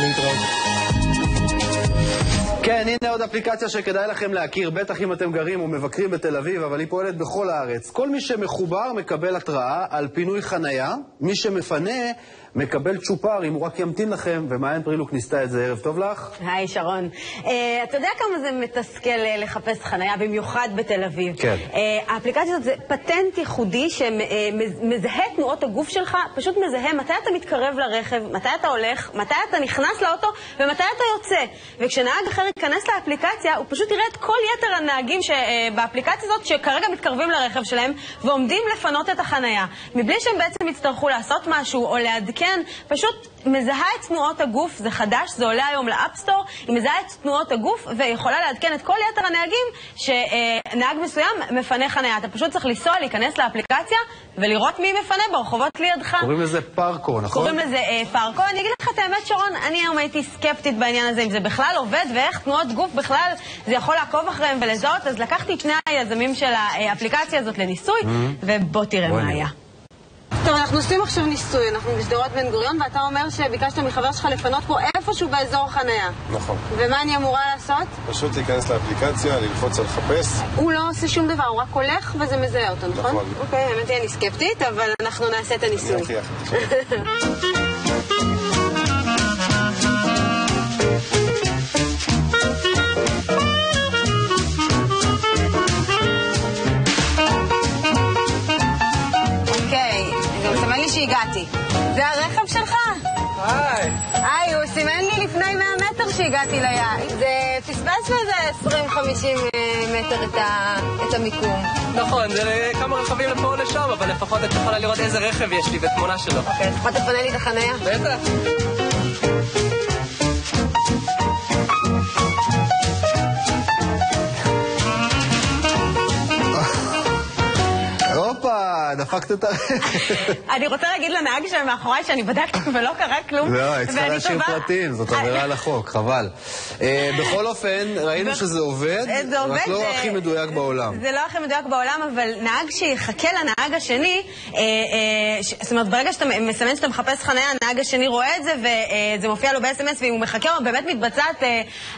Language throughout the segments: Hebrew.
להתראות. כן, הנה עוד אפליקציה שכדאי לכם להכיר, בטח אם אתם גרים או מבקרים בתל אביב, אבל היא פועלת בכל הארץ. כל מי שמחובר מקבל התראה על פינוי חנייה, מי שמפנה מקבל צ'ופר אם הוא רק ימתין לכם, ומעיין פרילוק ניסתה את זה. ערב טוב לך. היי שרון. אתה יודע כמה זה מתסכל לחפש חנייה, במיוחד בתל אביב? כן. האפליקציה הזאת זה פטנט ייחודי שמזהה תנועות הגוף שלך, פשוט מזהה מתי אתה מתקרב לרכב, מתי אתה הולך, מתי אתה נכנס לאוטו ומתי אתה יוצא. וכשנהג אחר ייכנס לאפליקציה, הוא פשוט יראה את כל יתר הנהגים באפליקציה הזאת שכרגע מתקרבים לרכב שלהם ועומדים לפנות את החנייה. מבלי שהם בעצם יצטרכו לעשות משהו או לעדכן, פשוט מזהה את תנועות הגוף, זה חדש, זה עולה היום לאפסטור, היא מזהה את תנועות הגוף ויכולה לעדכן את כל יתר הנהגים שנהג מסוים מפנה חנייה. אתה פשוט צריך לנסוע, להיכנס לאפליקציה ולראות מי מפנה ברחובות לידך. קוראים לזה פארקו, נכון? קוראים לזה פארקו. אני אגיד לך את האמת שרון, אני היום הייתי סקפטית בעניין הזה, אם זה בכלל עובד ואיך תנועות גוף בכלל זה יכול לעקוב אחריהם ולזהות, אז לקחתי את שני היזמים של האפליקציה הזאת לניסוי ובוא תראה מה היה. טוב, אנחנו עושים עכשיו ניסוי, אנחנו בשדרות בן גוריון, ואתה אומר שביקשת מחבר שלך לפנות פה איפשהו באזור חנייה. נכון. ומה אני אמורה לעשות? פשוט להיכנס לאפליקציה, ללחוץ על לחפש. הוא לא עושה שום דבר, הוא רק הולך וזה מזהה אותו, נכון? נכון. אוקיי, האמת היא אני סקפטית, אבל אנחנו נעשה את הניסוי. אני אוכיח. שהגעתי. זה הרכב שלך? היי. היי, הוא סימן לי לפני 100 מטר שהגעתי ליעד. זה פספס לזה 20-50 מטר את המיקום. נכון, זה כמה רכבים לפה או לשם, אבל לפחות את יכולה לראות איזה רכב יש לי ותמונה שלו. אוקיי, לפחות תפנה לי את החנייה. בטח. דפקת את הרכב. אני רוצה להגיד לנהג שמאחוריי שאני בדקתי ולא קרה כלום. לא, היית צריכה להשאיר פרטים, זאת עבירה על החוק, חבל. בכל אופן, ראינו שזה עובד, רק לא הכי מדויק בעולם. זה לא הכי מדויק בעולם, אבל נהג שיחכה לנהג השני, זאת אומרת, ברגע שאתה מסמן שאתה מחפש חניה, הנהג השני רואה את זה, וזה מופיע לו ב-SMS, ואם הוא מחכה, או באמת מתבצעת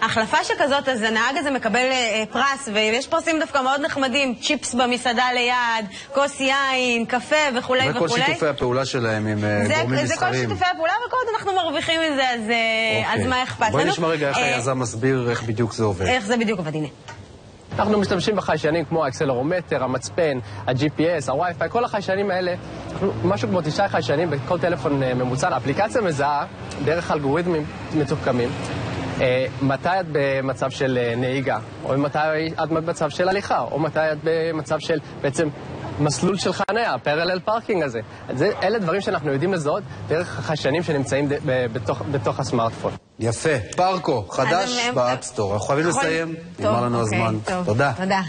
החלפה שכזאת, אז הנהג הזה מקבל פרס, ויש פרסים דווקא מאוד נחמדים, צ'יפס במסעדה ליד, כוס יין, קפה וכולי וכולי. וכל שיתופי הפעולה שלהם עם גורמים מסחריים. זה כל שיתופי הפעולה, וכל עוד אנחנו מרוויחים מזה, אז מה אכפת לנו? בואי נשמע רגע איך היזם מסביר איך בדיוק זה עובד. איך זה בדיוק עובד, הנה. אנחנו משתמשים בחיישנים כמו האקסלרומטר, המצפן, ה-GPS, ה-Wi-Fi, כל החיישנים האלה, משהו כמו 9 חיישנים בכל טלפון ממוצע. האפליקציה מזהה דרך אלגוריתמים מתוחכמים מתי את במצב של נהיגה, או מתי את במצב של הליכה, או מתי את במצב של בעצם מסלול של חניה, פרלל פארקינג הזה. אלה דברים שאנחנו יודעים לזהות דרך החיישנים שנמצאים בתוך הסמארטפון. יפה, פארקו, חדש באפסטור. אנחנו חייבים לסיים, נגמר לנו הזמן. תודה.